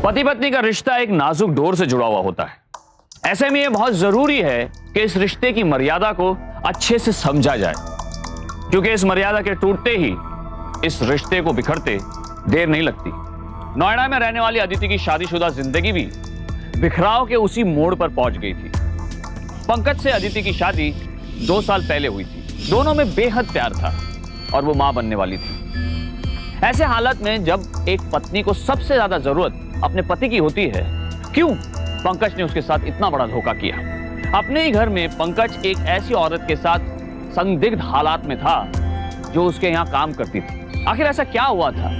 पति पत्नी का रिश्ता एक नाजुक डोर से जुड़ा हुआ होता है। ऐसे में यह बहुत जरूरी है कि इस रिश्ते की मर्यादा को अच्छे से समझा जाए, क्योंकि इस मर्यादा के टूटते ही इस रिश्ते को बिखरते देर नहीं लगती। नोएडा में रहने वाली अदिति की शादीशुदा जिंदगी भी बिखराव के उसी मोड़ पर पहुंच गई थी। पंकज से अदिति की शादी 2 साल पहले हुई थी। दोनों में बेहद प्यार था और वो मां बनने वाली थी। ऐसे हालत में जब एक पत्नी को सबसे ज्यादा जरूरत अपने पति की होती है, क्यों पंकज ने उसके साथ इतना बड़ा धोखा किया? अपने ही घर में पंकज एक ऐसी औरत के साथ संदिग्ध हालात में था जो उसके यहाँ काम करती थी। आखिर ऐसा क्या हुआ था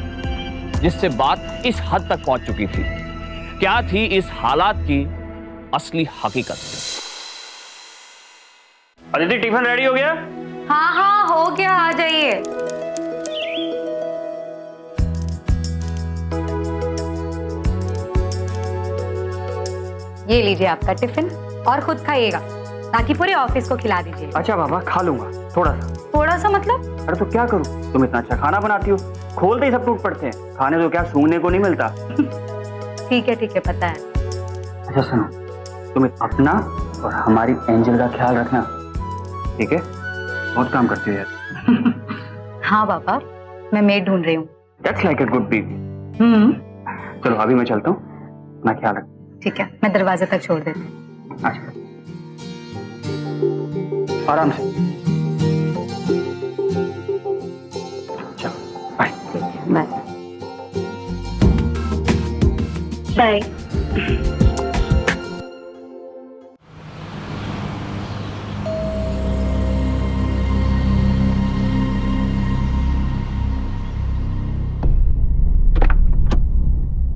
जिससे बात इस हद तक पहुंच चुकी थी? क्या थी इस हालात की असली हकीकत? अदिति, टिफिन रेडी हो गया? हाँ हाँ हो गया, आ जाइए। ये लीजिए आपका टिफिन और खुद खाइएगा, ताकि पूरे ऑफिस को खिला दीजिए। अच्छा बाबा, खा लूंगा। थोड़ा सा मतलब? अरे तो क्या करूं, तुम इतना अच्छा खाना बनाती हो, खोलते ही सब टूट पड़ते हैं। खाने तो क्या सूंघने को नहीं मिलता। ठीक है, पता है। अच्छा सुनो, तुम अपना और हमारी एंजल का ख्याल रखना, ठीक है? बहुत काम करती हो यार। हाँ पापा, मैं मेड ढूंढ रही हूँ। That's like a good baby। चलो अभी मैं चलता हूँ, अपना ख्याल रख। ठीक है, मैं दरवाजे तक छोड़ देती हूँ। अच्छा, आराम से। चलो बाय। Bye bye.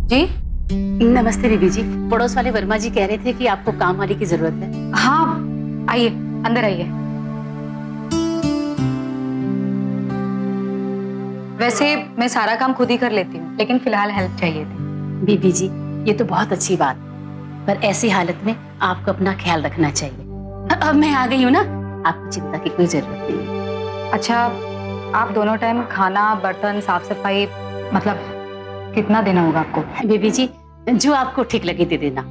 जी नमस्ते बीबी जी। पड़ोस वाले वर्मा जी कह रहे थे कि आपको काम वाली की जरूरत है। हाँ आइए, अंदर आइए। वैसे मैं सारा काम खुद ही कर लेती हूँ, लेकिन फिलहाल हेल्प चाहिए थी। बीबी जी ये तो बहुत अच्छी बात, पर ऐसी हालत में आपको अपना ख्याल रखना चाहिए। अब मैं आ गई हूँ ना, आपको चिंता की कोई जरूरत नहीं है। अच्छा, आप दोनों टाइम खाना, बर्तन, साफ सफाई, मतलब कितना देना होगा आपको? बीबी जी जो आपको ठीक लगे दे देना।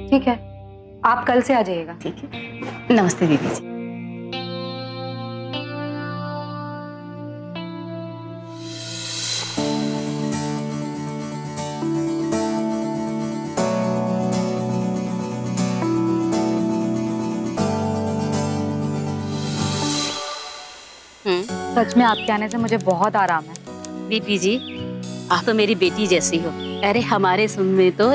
ठीक है, आप कल से आ जाइएगा। ठीक है, नमस्ते बीबी जी। सच में आपके आने से मुझे बहुत आराम है। बीबी जी आप तो मेरी बेटी जैसी हो। अरे हमारे सुन में तो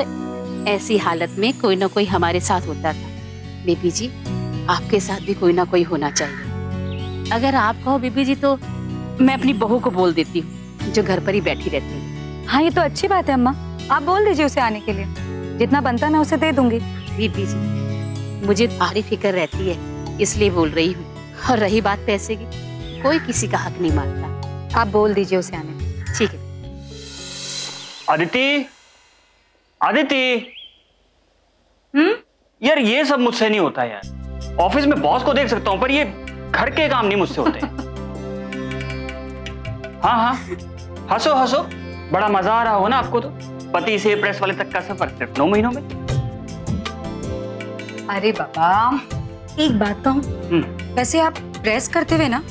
ऐसी हालत में कोई ना कोई हमारे साथ होता था। बीबी जी आपके साथ भी कोई ना कोई होना चाहिए। अगर आप कहो बीबी जी तो मैं अपनी बहू को बोल देती हूँ, जो घर पर ही बैठी रहती है। हाँ ये तो अच्छी बात है अम्मा, आप बोल दीजिए उसे आने के लिए। जितना बनता है मैं उसे दे दूंगी। बीबी जी मुझे तुम्हारी फिक्र रहती है, इसलिए बोल रही हूँ। और रही बात पैसे की, कोई किसी का हक नहीं मानता। आप बोल दीजिए उसे आने के लिए। ठीक है। अदिति, अदिति। यार ये सब मुझसे नहीं होता यार। ऑफिस में बॉस को देख सकता हूँ, पर ये घर के काम नहीं मुझसे होते। हाँ हाँ, हंसो हंसो, बड़ा मजा आ रहा हो ना आपको तो। पति से प्रेस वाले तक का सफर सिर्फ 9 महीनों में। अरे बाबा, एक बात कहूँ, वैसे आप प्रेस करते हुए ना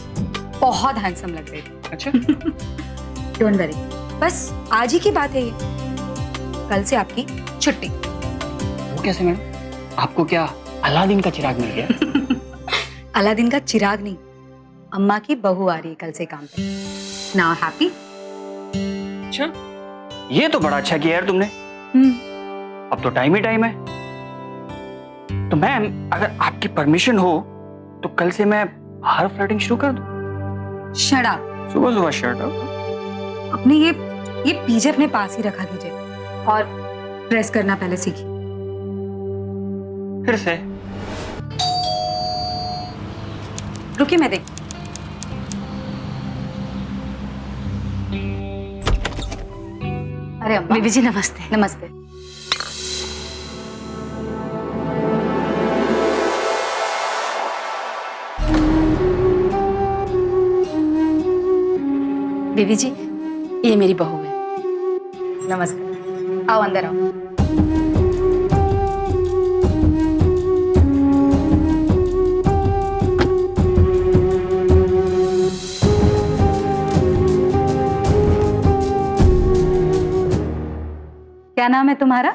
बहुत हैंडसम लग रहे थे। अच्छा। डोंट वरी, बस आज ही की बात है ये। कल से आपकी छुट्टी। वो कैसे मैडम? आपको क्या अलादीन का चिराग मिल गया? अलादीन का चिराग नहीं, अम्मा की बहू आ रही है कल से काम पे। Now happy? अच्छा, ये तो बड़ा अच्छा किया यार तुमने। अब तो टाइम ही टाइम है। तो मैम अगर आपकी परमिशन हो तो कल से मैं बाहर फ्लर्टिंग शुरू कर दूं? Shut up. सुबह सुबह शर्ट अप। अपनी ये पीजे अपने पास ही रखा कीजिए और प्रेस करना पहले सीखिए। फिर से? रुकिए मैं देख। अरे अम्मा। बीबी जी नमस्ते। नमस्ते। बीबी जी ये मेरी बहू है। नमस्ते, आओ अंदर आओ। क्या नाम है तुम्हारा?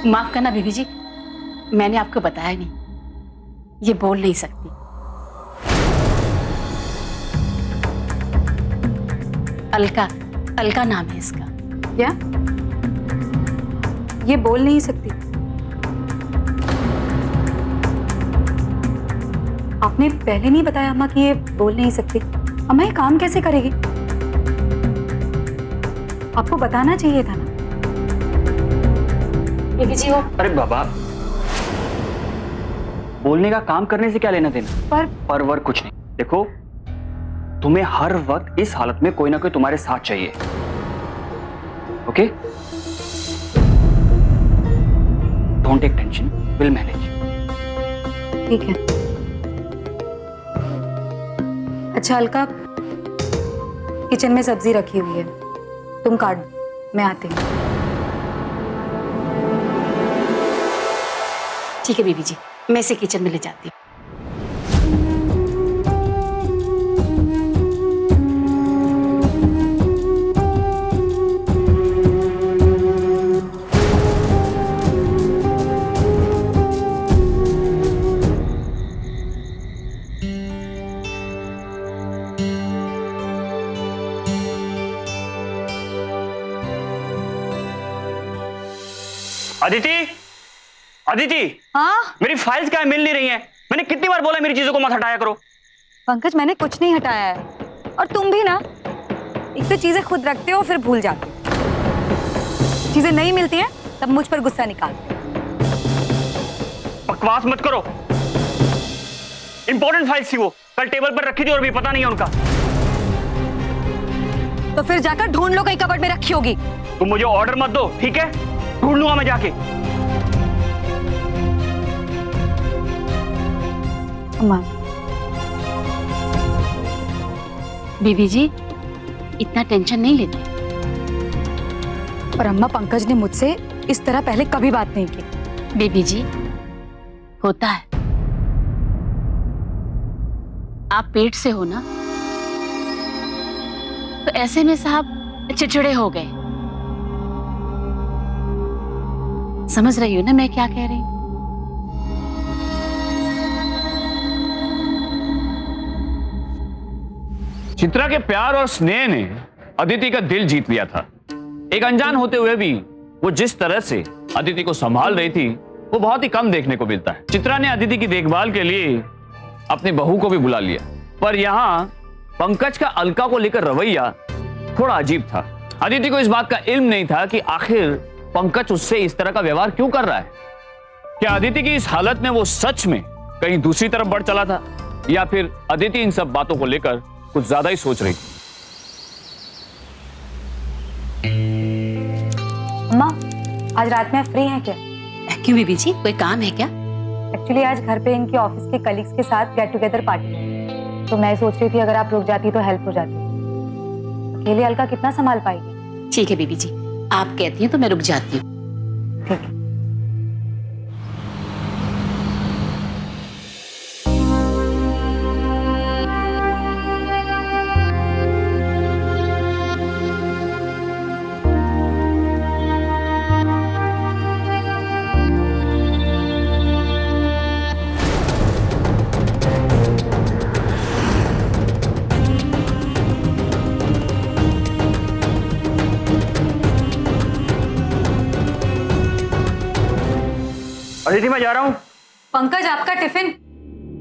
माफ करना बीबी जी, मैंने आपको बताया नहीं, ये बोल नहीं सकती। अलका, अलका नाम है इसका। क्या? ये बोल नहीं सकती? आपने पहले नहीं बताया अम्मा कि ये बोल नहीं सकती? अम्मा ये काम कैसे करेगी? आपको बताना चाहिए था ना। बीबी जी वो अरे बाबा, बोलने का काम करने से क्या लेना देना? पर वर कुछ नहीं। देखो, तुम्हें हर वक्त इस हालत में कोई ना कोई तुम्हारे साथ चाहिए। Okay? Don't take tension, will manage. ठीक है। अच्छा अलका, किचन में सब्जी रखी हुई है, तुम काट दो, मैं आती हूँ। ठीक है बीबी जी, मैं इसे किचन में ले जाती हूँ। अदिति, अदिति, हाँ मेरी फाइल्स क्या मिल नहीं रही हैं? मैंने कितनी बार बोला मेरी चीजों को मत हटाया करो। पंकज, मैंने कुछ नहीं हटाया है, और तुम भी ना, एक तो चीजें खुद रखते हो फिर भूल जाते हो। चीजें नहीं मिलती हैं तब मुझ पर गुस्सा निकालते हो। बकवास मत करो। इंपॉर्टेंट फाइल्स थी वो, कल टेबल पर रखी थी और भी पता नहीं है उनका। तो फिर जाकर ढूंढ लो, कहीं कबर्ड में रखी होगी। तुम मुझे ऑर्डर मत दो, ठीक है? ढूंढ लूंगा मैं जाके। अम्मा, बीबी जी इतना टेंशन नहीं लेते। पर अम्मा, पंकज ने मुझसे इस तरह पहले कभी बात नहीं की। बेबी जी होता है, आप पेट से हो ना, तो ऐसे में साहब चिड़चिड़े हो गए। समझ रही हो ना मैं क्या कह रही हूं? चित्रा के प्यार और स्नेह ने अदिति का दिल जीत लिया था। एक अनजान होते हुए भी वो जिस तरह से अदिति को संभाल रही थी, वो बहुत ही कम देखने को मिलता है। चित्रा ने अदिति की देखभाल के लिए अपनी बहू को भी बुला लिया, पर यहाँ पंकज का अलका को लेकर रवैया थोड़ा अजीब था। अदिति को इस बात का इल्म नहीं था कि आखिर पंकज उससे इस तरह का व्यवहार क्यों कर रहा है। क्या अदिति की इस हालत में वो सच में कहीं दूसरी तरफ बढ़ चला था, या फिर अदिति इन सब बातों को लेकर कुछ ज्यादा ही सोच रही थी? अम्मा, आज रात में फ्री हैं क्या? क्यों बीबी जी, कोई काम है क्या? एक्चुअली आज घर पे इनके ऑफिस के कलीग्स के साथ गेट टुगेदर पार्टी है, तो मैं सोच रही थी अगर आप रुक जाती तो हेल्प हो जाती। अकेले अलका कितना संभाल पाएगी? ठीक है बीबी जी, आप कहती हैं तो मैं रुक जाती हूँ। ठीक है। अदिति, मैं जा रहा हूं। पंकज, आपका टिफिन।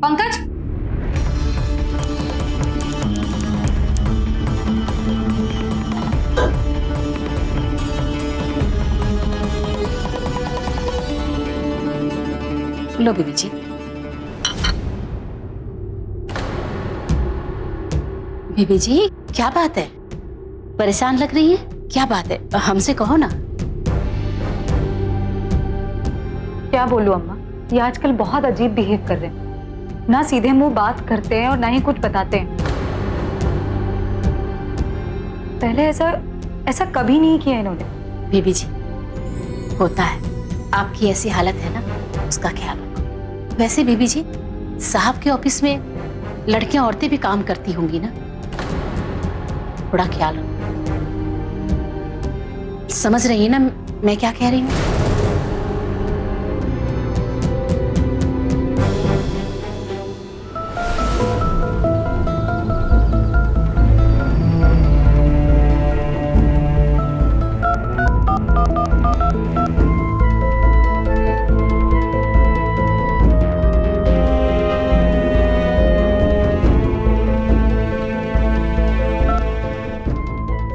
पंकज, लो बीबी जी। बीबी जी क्या बात है, परेशान लग रही है? क्या बात है, हमसे कहो ना। क्या बोलूं अम्मा, ये आजकल बहुत अजीब बिहेव कर रहे हैं। ना सीधे मुंह बात करते हैं और ना ही कुछ बताते हैं। पहले ऐसा ऐसा कभी नहीं किया इन्होंने। बेबी जी, होता है, आपकी ऐसी हालत है ना, उसका ख्याल रखो। वैसे बेबी जी, साहब के ऑफिस में लड़कियां औरतें भी काम करती होंगी ना, थोड़ा ख्याल रखो। समझ रही है ना मैं क्या कह रही हूँ?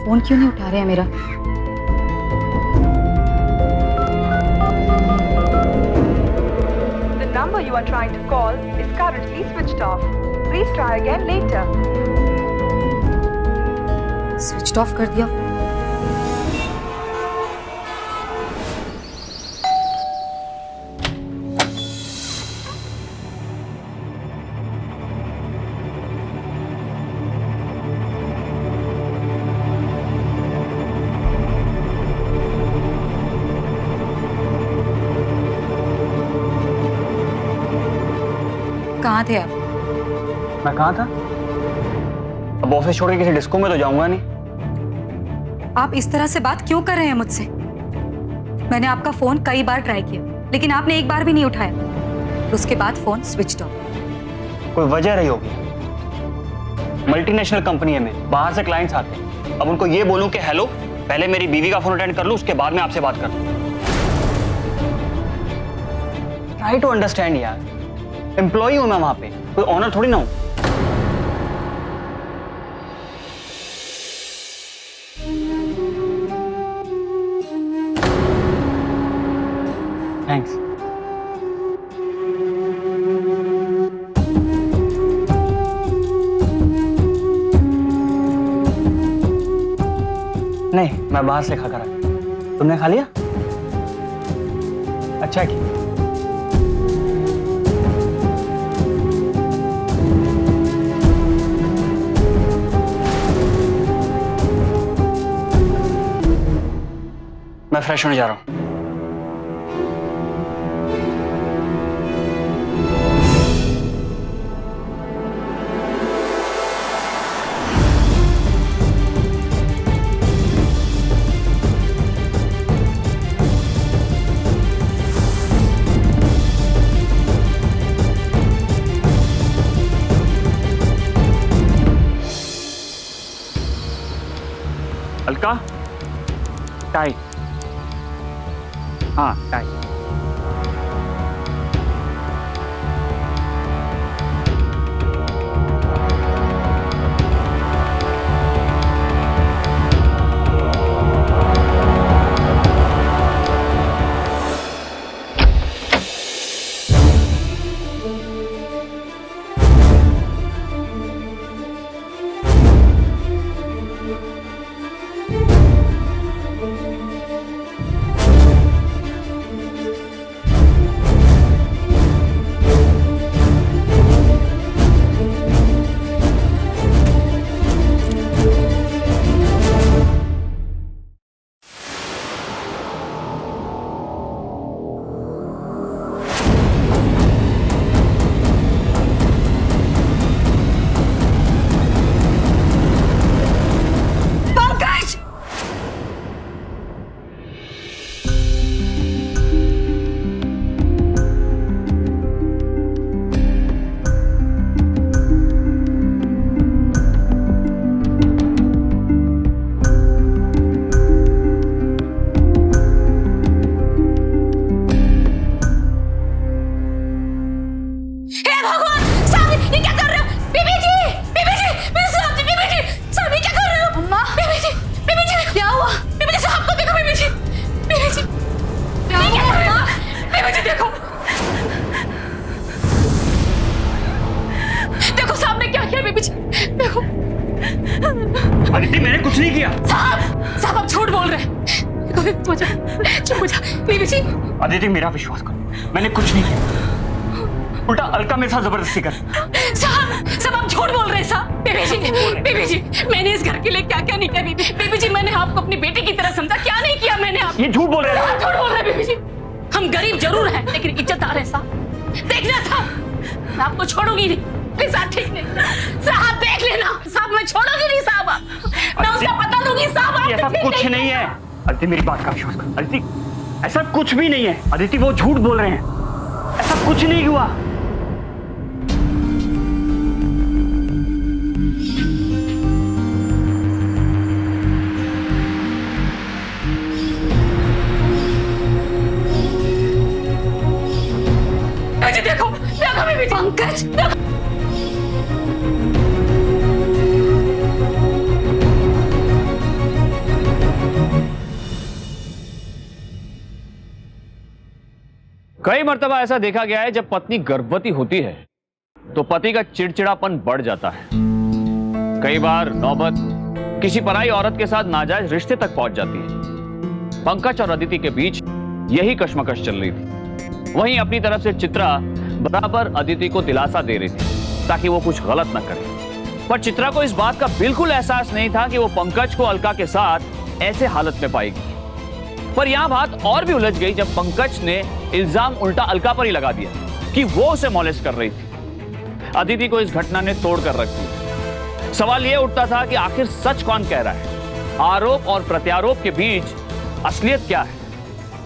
फोन क्यों नहीं उठा रहे हैं मेरा? The number you are trying to call is currently switched off. Please try again later. Switch off कर दिया। कहाँ थे आप? मैं कहाँ था? अब ऑफिस छोड़ के किसी डिस्को में तो जाऊंगा नहीं। आप इस तरह से बात क्यों कर रहे हैं मुझसे? मैंने आपका फोन कई बार ट्राई किया, लेकिन आपने एक बार भी नहीं उठाया। उसके बाद फोन स्विच ऑफ। कोई वजह रही होगी। मल्टीनेशनल कंपनी है, मैं बाहर से क्लाइंट्स आते हैं। अब उनको ये बोलूं कि हेलो, पहले मेरी बीवी का फोन अटेंड कर लूं, उसके बाद में आपसे बात कर लूं। ट्राई टू अंडरस्टैंड यार, एम्प्लॉई हूं मैं वहां पे, कोई ऑनर थोड़ी ना हूं। थैंक्स। नहीं, मैं बाहर से खाकर आया। तुमने खा लिया? अच्छा की। मैं फ्रेश होने जा रहा हूं। अलका, टाई। हाँ, टाई। अदिति, मैंने कुछ नहीं किया। साहब आप झूठ बोल रहे हैं। चुप हो जा बीबी जी। अदिति, मेरा विश्वास करो, मैंने कुछ नहीं किया। उल्टा अलका मेरे साथ जबरदस्ती कर। साहब आप झूठ बोल रहे हैं साहब। बेबी जी मैंने इस घर के लिए क्या क्या नहीं किया बेबी जी, मैंने आपको अपनी बेटी की तरह समझा, क्या नहीं किया मैंने आप। ये झूठ बोल रहे हैं। झूठ बोल रहे हैं बेबी जी। हम गरीब जरूर हैं लेकिन इज्जतदार हैं साहब। देखना साहब, मैं आपको छोड़ूंगी नहीं। प्लीज आप ठीक नहीं साहब, देख लेना साहब, मैं छोड़ूंगी नहीं साहब, मैं उसका पता लूंगी साहब। आप ऐसा कुछ नहीं है अदिति, मेरी बात का विश्वास कर। अदिति ऐसा कुछ भी नहीं है। अदिति वो झूठ बोल रहे हैं, ऐसा कुछ नहीं हुआ। देखो देखो बेबी जी। पंकज देखो। कई मर्तबा ऐसा देखा गया है जब पत्नी गर्भवती होती है तो पति का चिड़चिड़ापन बढ़ जाता है। कई बार नौबत किसी पराई औरत के साथ नाजायज रिश्ते तक पहुंच जाती है। पंकज और अदिति के बीच यही कश्मकश चल रही थी। वहीं अपनी तरफ से चित्रा बराबर अदिति को दिलासा दे रही थी ताकि वो कुछ गलत न करे। पर चित्रा को इस बात का बिल्कुल एहसास नहीं था कि वो पंकज को अलका के साथ ऐसे हालत में पाएगी। पर यहां बात और भी उलझ गई जब पंकज ने इल्जाम उल्टा अलका पर ही लगा दिया कि वो उसे मॉलेस्ट कर रही थी। अदिति को इस घटना ने तोड़ कर रख दिया। सवाल यह उठता था कि आखिर सच कौन कह रहा है, आरोप और प्रत्यारोप के बीच असलियत क्या है?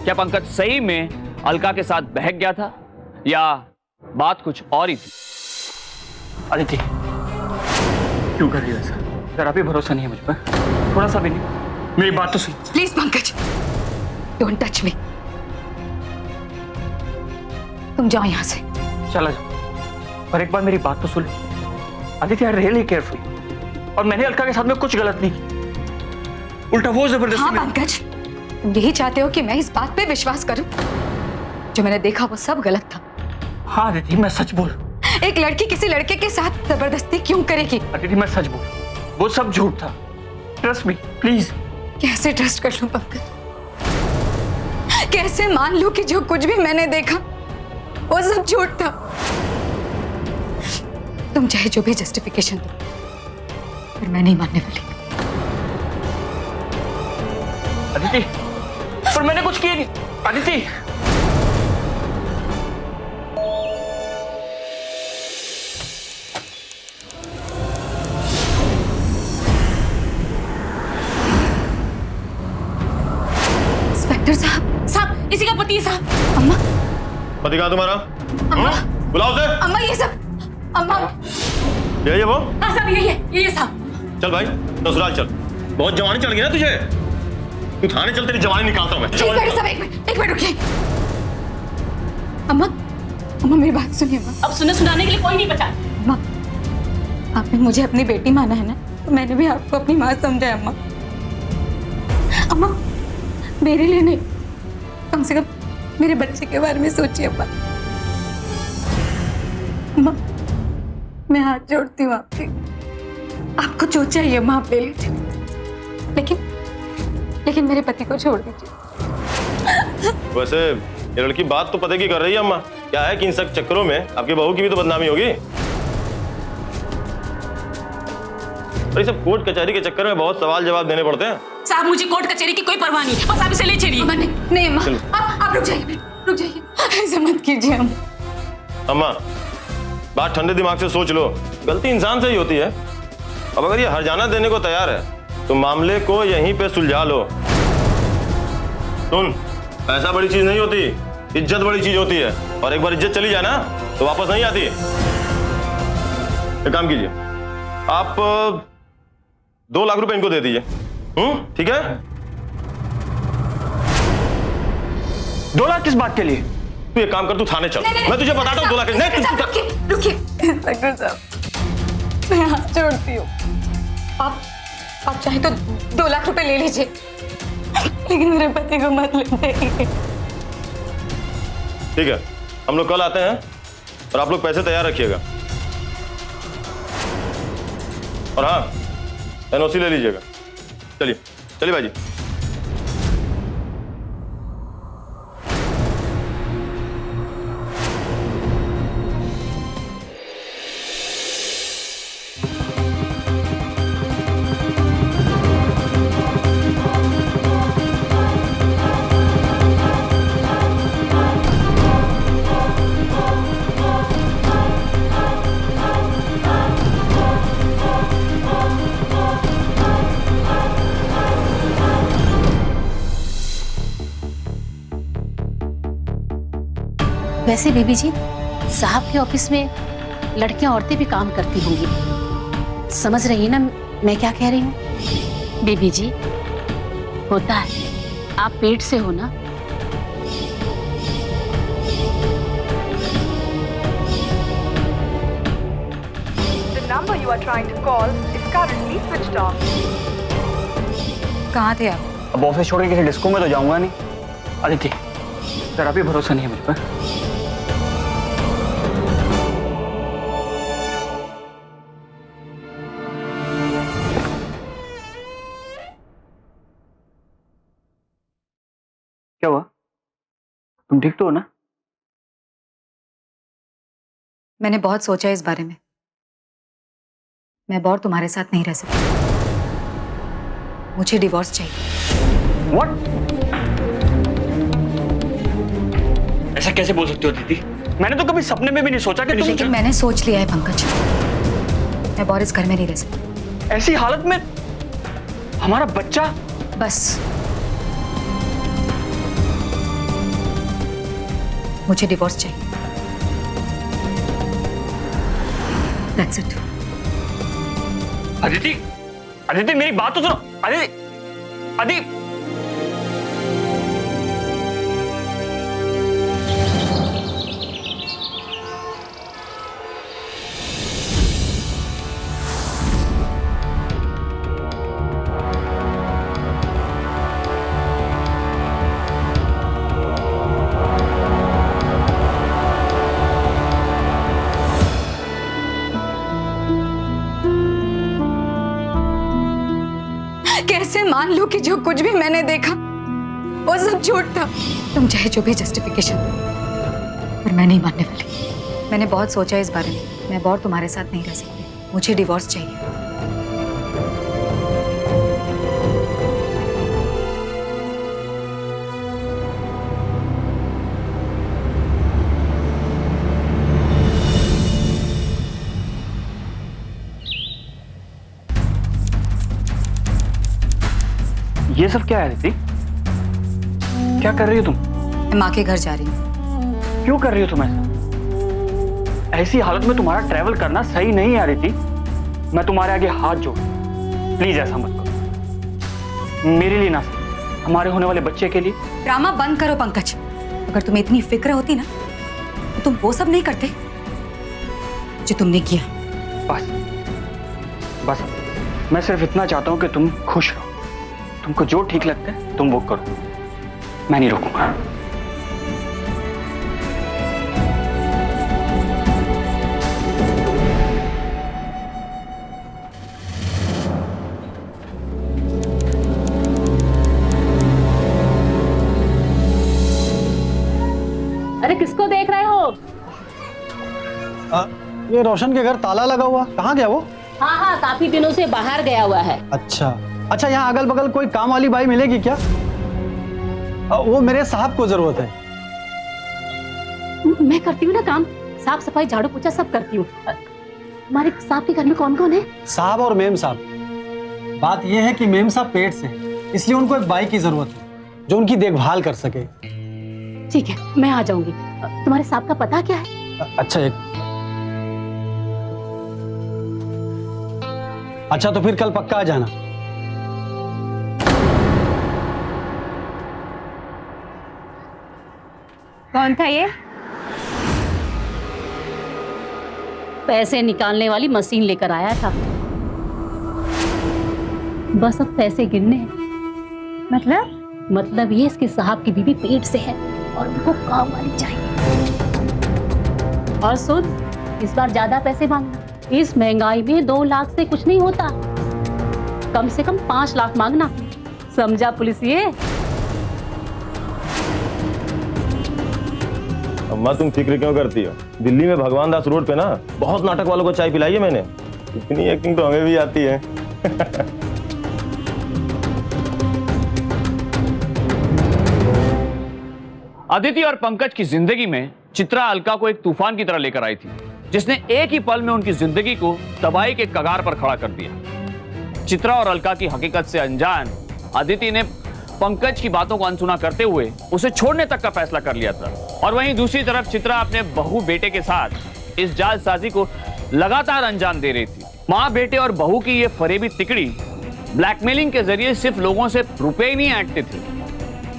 क्या पंकज सही में अलका के साथ बहक गया था या बात कुछ और ही थी? अदिति क्यों कर रही है ऐसा? जरा भी भरोसा नहीं है मुझ पर, थोड़ा सा भी नहीं। मेरी बात तो सुन। Please Pankaj, don't touch me. तुम जाओ यहां से। चला जाओ, पर एक बार मेरी बात तो सुन। अदिति आई रियली केयरफुल, और मैंने अलका के साथ में कुछ गलत नहीं किया, उल्टा वो जबरदस्ती। हाँ पंकज, तुम यही चाहते हो कि मैं इस बात पे विश्वास करूं? जो मैंने देखा वो सब गलत था। हाँ अदिति मैं सच बोल। एक लड़की किसी लड़के के साथ जबरदस्ती क्यों करेगी? अदिति मैं सच बोल, वो सब झूठ था। Trust me please. कैसे ट्रस्ट कर लूं पंकज? कैसे मान लूं कि जो कुछ भी मैंने देखा वो सब झूठ था? तुम चाहे जो भी जस्टिफिकेशन दो, पर मैं नहीं मानने वाली। अदिति पर मैंने कुछ किया नहीं। अदिति इंस्पेक्टर साहब। साहब इसी का पति है साहब। अम्मा, पति कहाँ तुम्हारा? अम्मा, बुलाओ उसे। अम्मा ये सब। अम्मा। ये वो? हाँ साहब यही है साहब। चल भाई ससुराल चल, बहुत जवानी चढ़ गई ना तुझे। तू थाने चल, तेरी जवानी निकालता हूं मैं। इंस्पेक्टर साहब एक मिनट रुकिए। अम्मा, अम्मा मेरी बात सुनिए अम्मा। अब सुनाने के लिए कोई नहीं बचा। अम्मा, आपने मुझे अपनी बेटी माना है ना, तो मैंने भी आपको अपनी माँ समझा है अम्मा। अम्मा मेरे लिए नहीं, कम से कम मेरे बच्चे के बारे में सोचिए अम्मा। अम्मा मैं हाथ जोड़ती हूँ आपके, आपको जो चाहिए अम्मा आप ले लीजिए, लेकिन मेरे पति को छोड़ दीजिए। वैसे ये लड़की बात तो पते की कर रही है अम्मा। क्या है कि इन सब चक्करों में आपकी बहू की भी तो बदनामी होगी। और ये सब कोर्ट कचहरी के चक्कर में बहुत सवाल जवाब देने पड़ते हैं। साहब मुझे कोर्ट कचहरी की कोई परवाह नहीं, बस आप इसे ले चलिए। अम्मा नहीं अम्मा, आप रुक जाइए, ऐसा मत कीजिए अम्मा। बात ठंडे दिमाग से सोच लो, गलती इंसान से ही होती है। अब अगर ये हर्जाना देने को तैयार है तो मामले को यहीं पे सुलझा लो। सुन, पैसा बड़ी चीज नहीं होती, इज्जत बड़ी चीज होती है, और एक बार इज्जत चली जाए ना तो वापस नहीं आती। एक काम कीजिए, आप 2 लाख रुपए इनको दे दीजिए। ठीक है? 2 लाख किस बात के लिए? तू एक काम कर, तू थाने चल। मैं तुझे बताता हूँ 2 लाख। नहीं, रुकिए इंस्पेक्टर साहब, मैं हाथ जोड़ती हूँ। आप चाहे तो 2 लाख रुपए ले लीजिए, लेकिन मेरे पति को मत लेते। ठीक है, हम लोग कल आते हैं और आप लोग पैसे तैयार रखिएगा। और हाँ, एनओसी ले लीजिएगा। चलिए भाई जी। वैसे बेबी जी, साहब के ऑफिस में लड़कियां औरतें भी काम करती होंगी। समझ रही है ना मैं क्या कह रही हूँ? बेबी जी, होता है, आप पेट से हो ना। The number you are trying to call is currently switched off. कहाँ थे आप? अब ऑफिस छोड़ के किसी डिस्को में तो जाऊंगा नहीं। अदिति, जरा भी भरोसा नहीं है मुझ पर। क्या हुआ? तुम ठीक तो हो ना? मैंने बहुत सोचा इस बारे में। मैं और तुम्हारे साथ नहीं रह सकती। मुझे डिवोर्स चाहिए। What? ऐसा कैसे बोल सकती हो दीदी? मैंने तो कभी सपने में भी नहीं सोचा कि तुम। लेकिन मैंने सोच लिया है पंकज, मैं और इस घर में नहीं रह सकती। ऐसी हालत में हमारा बच्चा। बस मुझे डिवोर्स चाहिए। That's it. अदिति, अदिति मेरी बात तो सुनो। अदिति, अदिति। कैसे मान लो कि जो कुछ भी मैंने देखा वो सब झूठ था। तुम चाहे जो भी जस्टिफिकेशन, पर मैं नहीं मानने वाली। मैंने बहुत सोचा इस बारे में। मैं और तुम्हारे साथ नहीं रह सकती। मुझे डिवोर्स चाहिए। ये सब क्या है अदिति? क्या कर रही हो तुम? मैं माँ के घर जा रही हूँ। क्यों कर रही हो तुम ऐसा? ऐसी हालत में तुम्हारा ट्रैवल करना सही नहीं है अदिति। मैं तुम्हारे आगे हाथ जोड़, प्लीज ऐसा मत करो। मेरे लिए ना, हमारे होने वाले बच्चे के लिए। ड्रामा बंद करो पंकज। अगर तुम्हें इतनी फिक्र होती ना तो तुम वो सब नहीं करते जो तुमने किया। बस बस, मैं सिर्फ इतना चाहता हूं कि तुम खुश रहो। तुमको जो ठीक लगता है तुम वो करो, मैं नहीं रोकूंगा। अरे किसको देख रहे हो? ये रोशन के घर ताला लगा हुआ, कहाँ गया वो? हाँ हाँ, काफी दिनों से बाहर गया हुआ है। अच्छा अच्छा, यहाँ अगल बगल कोई काम वाली बाई मिलेगी क्या? वो मेरे साहब को जरूरत है। मैं करती हूँ ना काम, साफ सफाई झाड़ू पोछा सब करती हूँ। हमारे साहब के घर में कौन कौन है? साहब और मेम साहब। बात यह है कि मेम साहब पेट से हैं, इसलिए उनको एक बाई की जरूरत है जो उनकी देखभाल कर सके। ठीक है, मैं आ जाऊंगी। तुम्हारे साहब का पता क्या है? अच्छा तो फिर कल पक्का आ जाना। कौन था ये? पैसे निकालने वाली मशीन लेकर आया था। बस अब पैसे गिनने हैं। मतलब ये इसके साहब की बीवी पेट से है और उनको काम वाली चाहिए। और सुन, इस बार ज्यादा पैसे मांगना। इस महंगाई में 2 लाख से कुछ नहीं होता, कम से कम 5 लाख मांगना। समझा पुलिसिए? अम्मा तुम फिक्र क्यों करती हो? दिल्ली में भगवान दास रोड पे ना बहुत नाटक वालों को चाय पिलाई है मैंने। इतनी एक्टिंग तो हमें भी आती है। अदिति और पंकज की जिंदगी में चित्रा अलका को एक तूफान की तरह लेकर आई थी, जिसने एक ही पल में उनकी जिंदगी को तबाही के कगार पर खड़ा कर दिया। चित्रा और अलका की हकीकत से अनजान अदिति ने पंकज की बातों को अनसुना करते हुए उसे छोड़ने तक का फैसला कर लिया था। और वहीं दूसरी तरफ चित्रा अपने बहू बेटे के साथ इस जालसाजी को लगातार अंजाम दे रही थी। माँ बेटे और बहू की ये फरेबी तिकड़ी ब्लैकमेलिंग के जरिए सिर्फ लोगों से रुपए ही नहीं ऐंठती थी,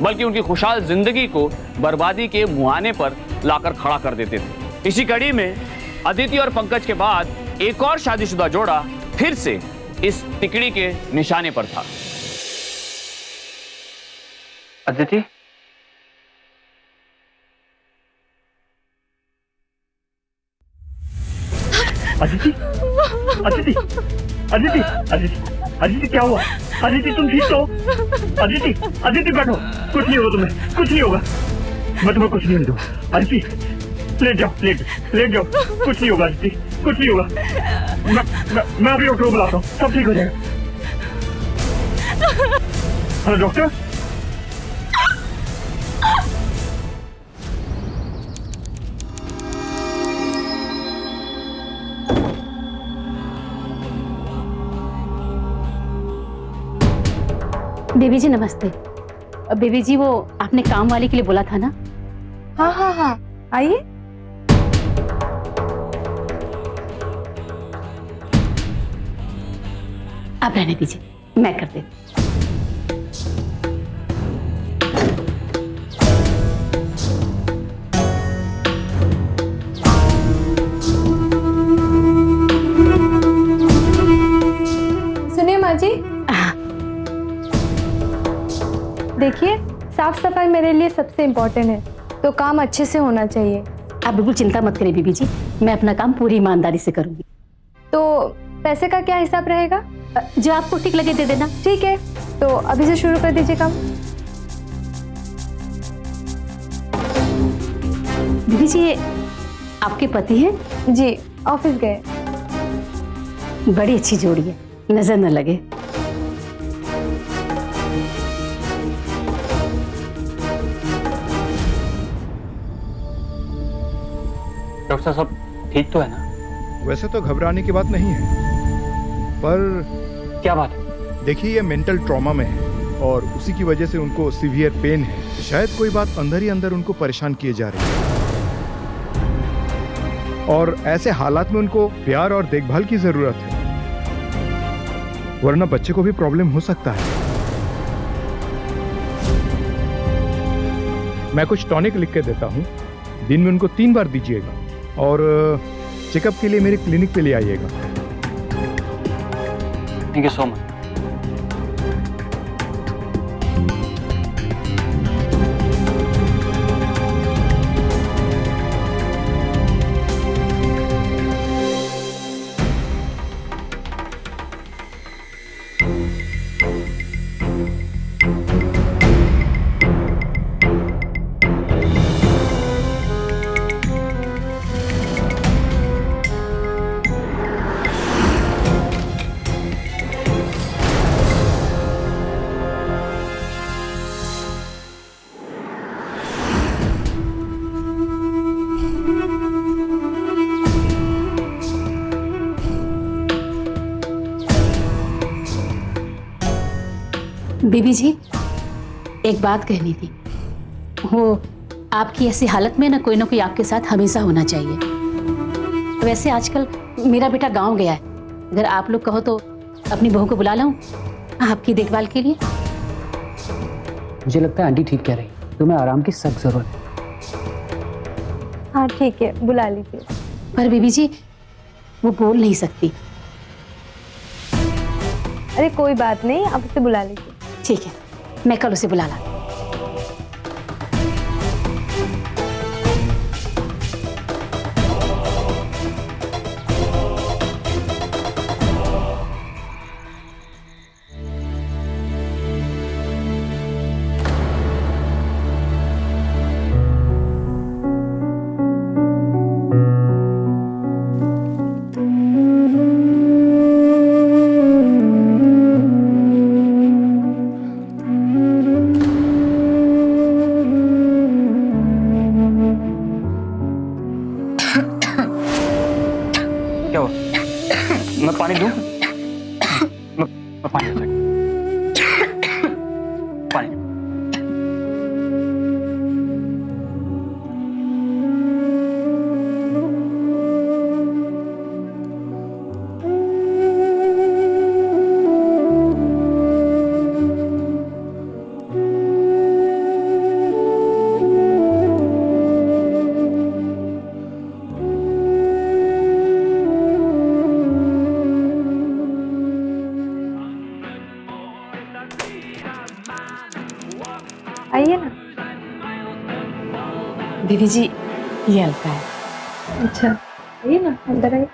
बल्कि उनकी खुशहाल जिंदगी को बर्बादी के मुहाने पर लाकर खड़ा कर देते थे। इसी कड़ी में अदिति और पंकज के बाद एक और शादीशुदा जोड़ा फिर से इस तिकड़ी के निशाने पर था। अदिति, अदिति, अदिति, अदिति, अदिति, अदिति क्या हुआ? अदिति तुम ठीक हो? अदिति, अदिति बैठो, कुछ नहीं होगा तुम्हें, कुछ नहीं होगा, मैं तुम्हें कुछ नहीं होने दूंगा। अदिति लेट जाओ, लेट जाओ, कुछ नहीं होगा अदिति, कुछ नहीं होगा। मैं अभी डॉक्टर को बुलाता हूँ, सब ठीक हो जाएगा। Hello doctor. बेबी जी नमस्ते। बेबी जी वो आपने काम वाले के लिए बोला था ना? हाँ हाँ हाँ, आइए। आप रहने दीजिए, मैं कर देती। सुनिए माँ जी, देखिए साफ सफाई मेरे लिए सबसे इम्पोर्टेंट है, तो काम अच्छे से होना चाहिए। आप बिल्कुल चिंता मत करिए बीबी जी, मैं अपना काम पूरी ईमानदारी से करूंगी। तो पैसे का क्या हिसाब रहेगा? जो आपको ठीक लगे दे देना। ठीक है, तो अभी से शुरू कर दीजिए काम। बीबी जी ये आपके पति हैं? जी ऑफिस गए। बड़ी अच्छी जोड़ी है, नजर न लगे। डॉक्टर साहब ठीक तो है ना? वैसे तो घबराने की बात नहीं है, पर क्या बात है? देखिए ये मेंटल ट्रॉमा में है और उसी की वजह से उनको सीवियर पेन है। शायद कोई बात अंदर ही अंदर उनको परेशान किए जा रही है और ऐसे हालात में उनको प्यार और देखभाल की जरूरत है, वरना बच्चे को भी प्रॉब्लम हो सकता है। मैं कुछ टॉनिक लिख के देता हूँ, दिन में उनको 3 बार दीजिएगा और चेकअप के लिए मेरे क्लिनिक पे ले आइएगा। Thank you so much. बीबी जी एक बात कहनी थी, वो आपकी ऐसी हालत में ना कोई आपके साथ हमेशा होना चाहिए। वैसे आजकल मेरा बेटा गांव गया है, अगर आप लोग कहो तो अपनी बहू को बुला लाऊं आपकी देखभाल के लिए। मुझे लगता है आंटी ठीक कह रही, तुम्हें आराम की सख्त जरूरत है। हाँ ठीक है, बुला लीजिए। पर बीबी जी वो बोल नहीं सकती। अरे कोई बात नहीं, आप उसे बुला लीजिए। ठीक है, मैं कल उसे बुला लाऊं। क्या हुआ? मैं पानी दूं? मैं पानी देता हूं। पानी बेबी जी ये हल्का है। अच्छा आइए ना, अंदर आइए।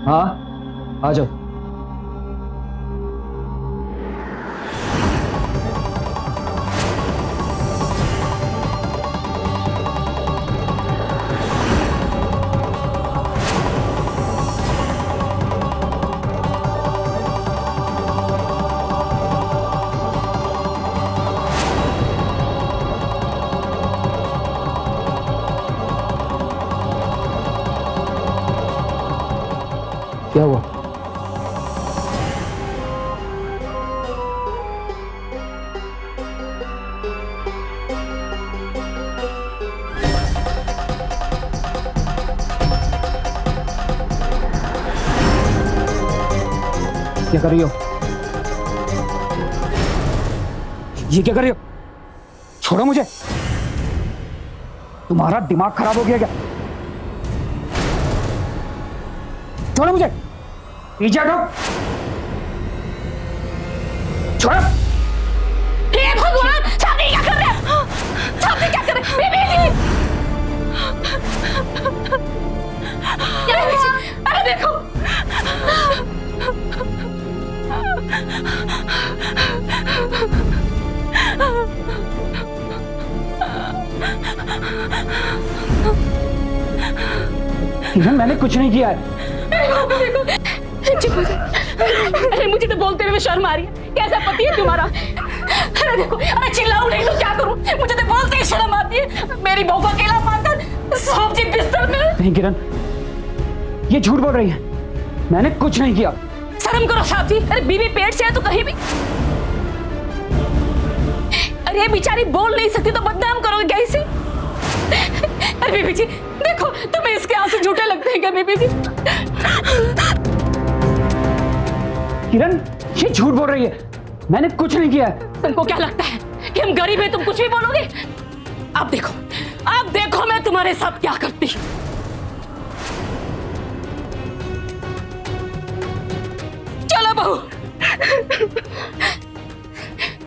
हाँ आ जाओ। क्या हुआ? क्या कर रही हो? ये क्या कर रही हो? छोड़ो मुझे। तुम्हारा दिमाग खराब हो गया क्या? छोड़ो मुझे। पीछे हटो। छोड़ो। हे भगवान, सामने क्या कर रहे हो? सामने क्या कर रहे हो? बेबी जी! बेबी जी, अरे देखो। मैंने कुछ नहीं किया है। चुप हो जा। अरे मुझे तो बोलते हुए शर्म आ रही है। कैसा पति है तुम्हारा? अरे देखो, अरे चिल्लाऊं नहीं तो क्या करूं? मुझे तो बोलते ही शर्म आती है। मेरी बहू को अकेला पाकर सब्जी बिस्तर में। नहीं किरण, ये झूठ बोल रही है। मैंने कुछ नहीं किया। शर्म करो साहब जी। अरे बीवी पेट से है तो कहीं भी। अरे बेचारी बोल नहीं सकती तो बदनाम करोगे क्या इसे? अरे बीबी जी देखो, तुम्हें इसके आंसू झूठे लगते हैं क्या बीबी जी? किरण, ये झूठ बोल रही है। मैंने कुछ नहीं किया है। तुमको क्या लगता है कि हम गरीब हैं, तुम कुछ भी बोलोगे? अब देखो मैं तुम्हारे साथ क्या करती हूँ। चलो बहू,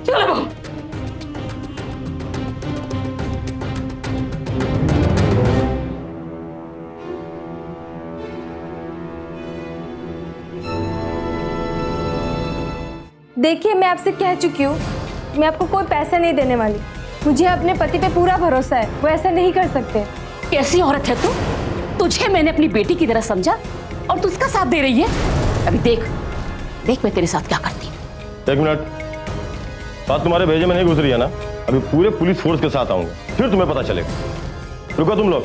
चलो बहू। देखिए मैं आपसे कह चुकी हूँ, मैं आपको कोई पैसा नहीं देने वाली। मुझे अपने पति पे पूरा भरोसा है, वो ऐसा नहीं कर सकते। कैसी औरत है तू? तुझे मैंने अपनी बेटी की तरह समझा और तू उसका साथ दे रही है। अभी देख मैं तेरे साथ क्या करती हूँ। एक मिनट, बात तुम्हारे भेजे में नहीं गुजरी है ना? अभी पूरे पुलिस फोर्स के साथ आऊंगा, फिर तुम्हें पता चलेगा। रुको तुम लोग।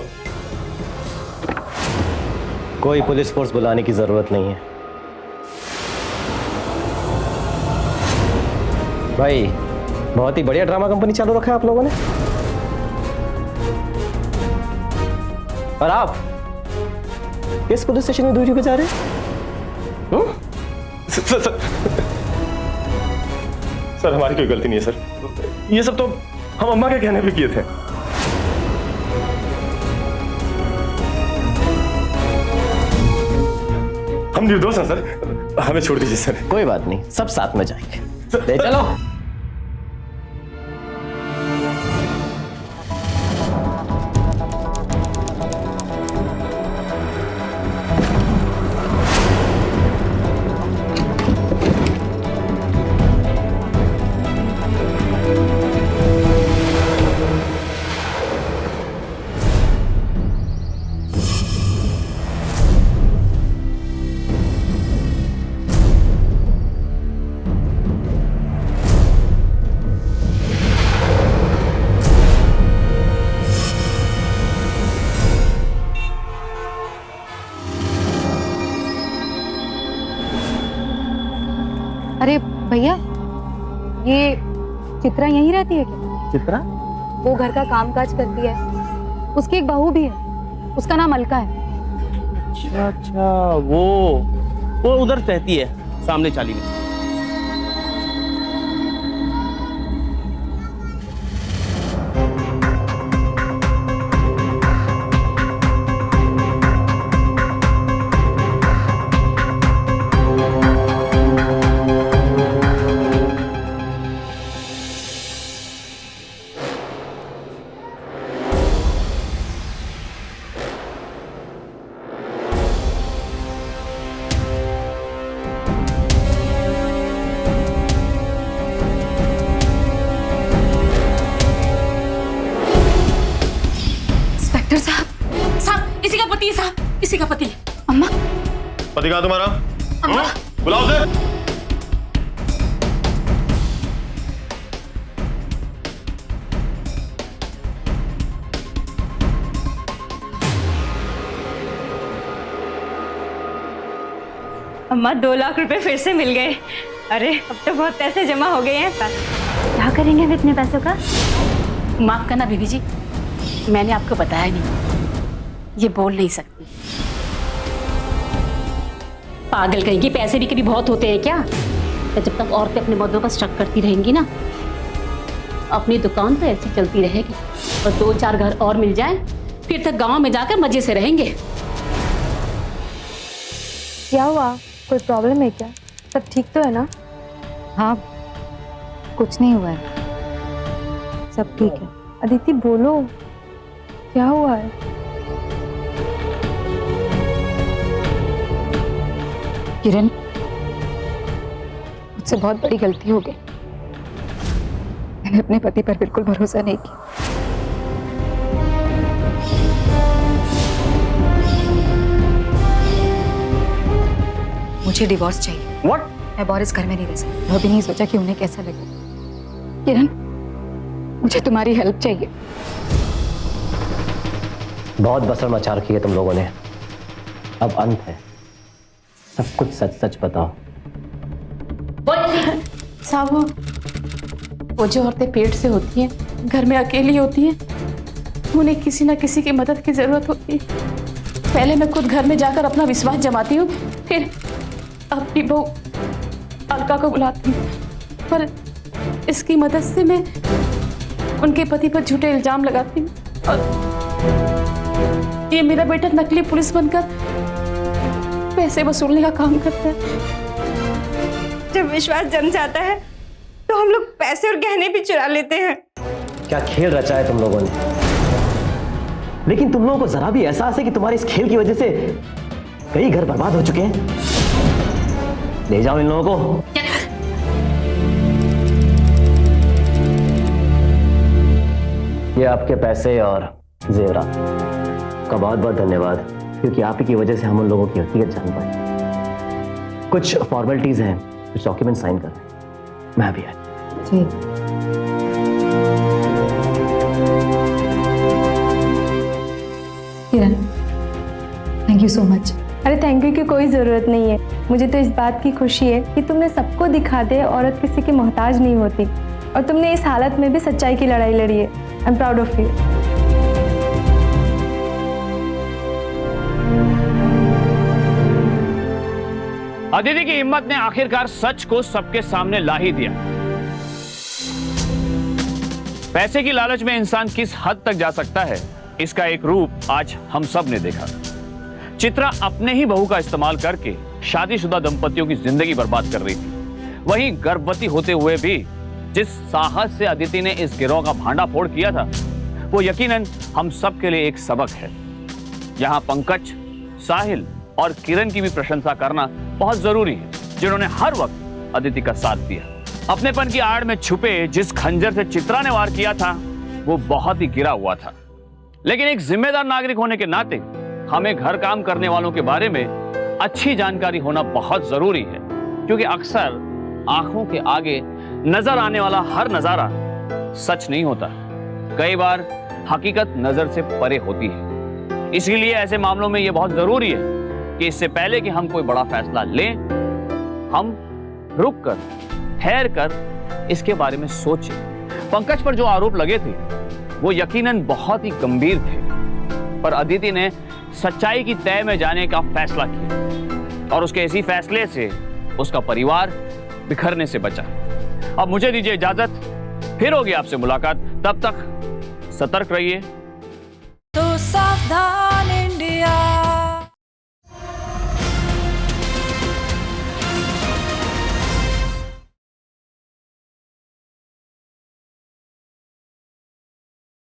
कोई पुलिस फोर्स बुलाने की जरूरत नहीं है भाई। बहुत ही बढ़िया ड्रामा कंपनी चालू रखा है आप लोगों ने। और आप किस पुलिस स्टेशन में ड्यूटी पे जा रहे हैं? सर हमारी कोई गलती नहीं है सर। ये सब तो हम अम्मा के कहने पे किए थे। हम निर्दोष हैं सर, हमें छोड़ दीजिए सर। कोई बात नहीं, सब साथ में जाएंगे। ले चलो। अरे भैया, ये चित्रा यहीं रहती है क्या? चित्रा? वो घर का कामकाज करती है, उसकी एक बहू भी है, उसका नाम अलका है। अच्छा अच्छा, वो उधर रहती है, सामने चाली में। साहब, इसी का पति है साहब, इसी का पति है। अम्मा, पति कहाँ तुम्हारा? अम्मा, बुलाओ उसे। अम्मा 2 लाख रुपए फिर से मिल गए। अरे अब तो बहुत पैसे जमा हो गए हैं। क्या करेंगे अब इतने पैसों का? माफ करना बीबी जी, मैंने आपको बताया नहीं, ये बोल नहीं सकती। पागल कहेंगी, पैसे भी कभी बहुत होते हैं क्या? तो जब तक औरतें अपने मर्दों पर शक करती रहेंगी ना, अपनी दुकान तो ऐसी चलती रहेगी, और 2-4 घर और मिल जाए, फिर तक गांव में जाकर मजे से रहेंगे। क्या हुआ, कोई प्रॉब्लम है क्या? सब ठीक तो है ना? हाँ, कुछ नहीं हुआ है, सब ठीक है। अदिति बोलो, क्या हुआ है? किरण, मुझसे बहुत बड़ी गलती हो गई। मैंने अपने पति पर बिल्कुल भरोसा नहीं किया। मुझे डिवोर्स चाहिए। What? मैं बोरिस घर में नहीं रह सकती। मैं भी नहीं सोचा कि उन्हें कैसा लगे। किरण, मुझे तुम्हारी हेल्प चाहिए। बहुत बसर मचा रखी है तुम लोगों ने, अब अंत है। सब कुछ सच सच बताओ। साहब, वो जो औरतें पेट से होती हैं, घर में अकेली होती हैं, उन्हें किसी ना किसी की मदद की जरूरत होती है। पहले मैं खुद घर में जाकर अपना विश्वास जमाती हूँ, फिर अपनी बहू अलका को बुलाती हूँ, पर इसकी मदद से मैं उनके पति पर झूठे इल्जाम लगाती हूँ, और ये मेरा बेटा नकली पुलिस बनकर पैसे वसूलने का काम करता है। जब विश्वास जम जाता है तो हम लोग पैसे और गहने भी चुरा लेते हैं। क्या खेल रचा है तुम लोगों ने? लेकिन तुम लोगों को जरा भी एहसास है कि तुम्हारे इस खेल की वजह से कई घर बर्बाद हो चुके हैं? ले जाओ इन लोगों को। ये आपके पैसे और जेवरात का बहुत बहुत धन्यवाद, क्योंकि आप ही की वजह से हम उन लोगों की हकीकत जान पाए। कुछ फॉर्मेलिटीज हैं, कुछ डॉक्यूमेंट साइन कर रहे हैं, मैं भी आया। जी। किरण, थैंक यू सो मच। अरे थैंक यू की कोई ज़रूरत नहीं है। मुझे तो इस बात की खुशी है कि तुमने सबको दिखा दे औरत किसी की मोहताज नहीं होती, और तुमने इस हालत में भी सच्चाई की लड़ाई लड़ी है। I am proud of you. Aditi की हिम्मत ने आखिरकार सच को सबके सामने ला ही दिया। पैसे की लालच में इंसान किस हद तक जा सकता है, इसका एक रूप आज हम सब ने देखा। चित्रा अपने ही बहू का इस्तेमाल करके शादीशुदा दंपतियों की जिंदगी बर्बाद कर रही थी। वहीं गर्भवती होते हुए भी जिस साहस से अदिति ने इस गिरोह का भांडाफोड़ किया था, वो यकीनन हम सब के लिए एक सबक है। यहाँ पंकज, साहिल और किरण की भी प्रशंसा करना बहुत जरूरी है, जिन्होंने हर वक्त अदिति का साथ दिया। अपनेपन की आड़ में छुपे जिस खंजर से चित्रा ने वार किया था, वो बहुत ही गिरा हुआ था। लेकिन एक जिम्मेदार नागरिक होने के नाते हमें घर काम करने वालों के बारे में अच्छी जानकारी होना बहुत जरूरी है, क्योंकि अक्सर आंखों के आगे नजर आने वाला हर नजारा सच नहीं होता। कई बार हकीकत नजर से परे होती है। इसीलिए ऐसे मामलों में यह बहुत जरूरी है कि इससे पहले कि हम कोई बड़ा फैसला लें, हम रुक कर, ठहर कर इसके बारे में सोचें। पंकज पर जो आरोप लगे थे वो यकीनन बहुत ही गंभीर थे, पर अदिति ने सच्चाई की तह में जाने का फैसला किया और उसके इसी फैसले से उसका परिवार बिखरने से बचा। अब मुझे दीजिए इजाजत, फिर होगी आपसे मुलाकात, तब तक सतर्क रहिए। तो सावधान।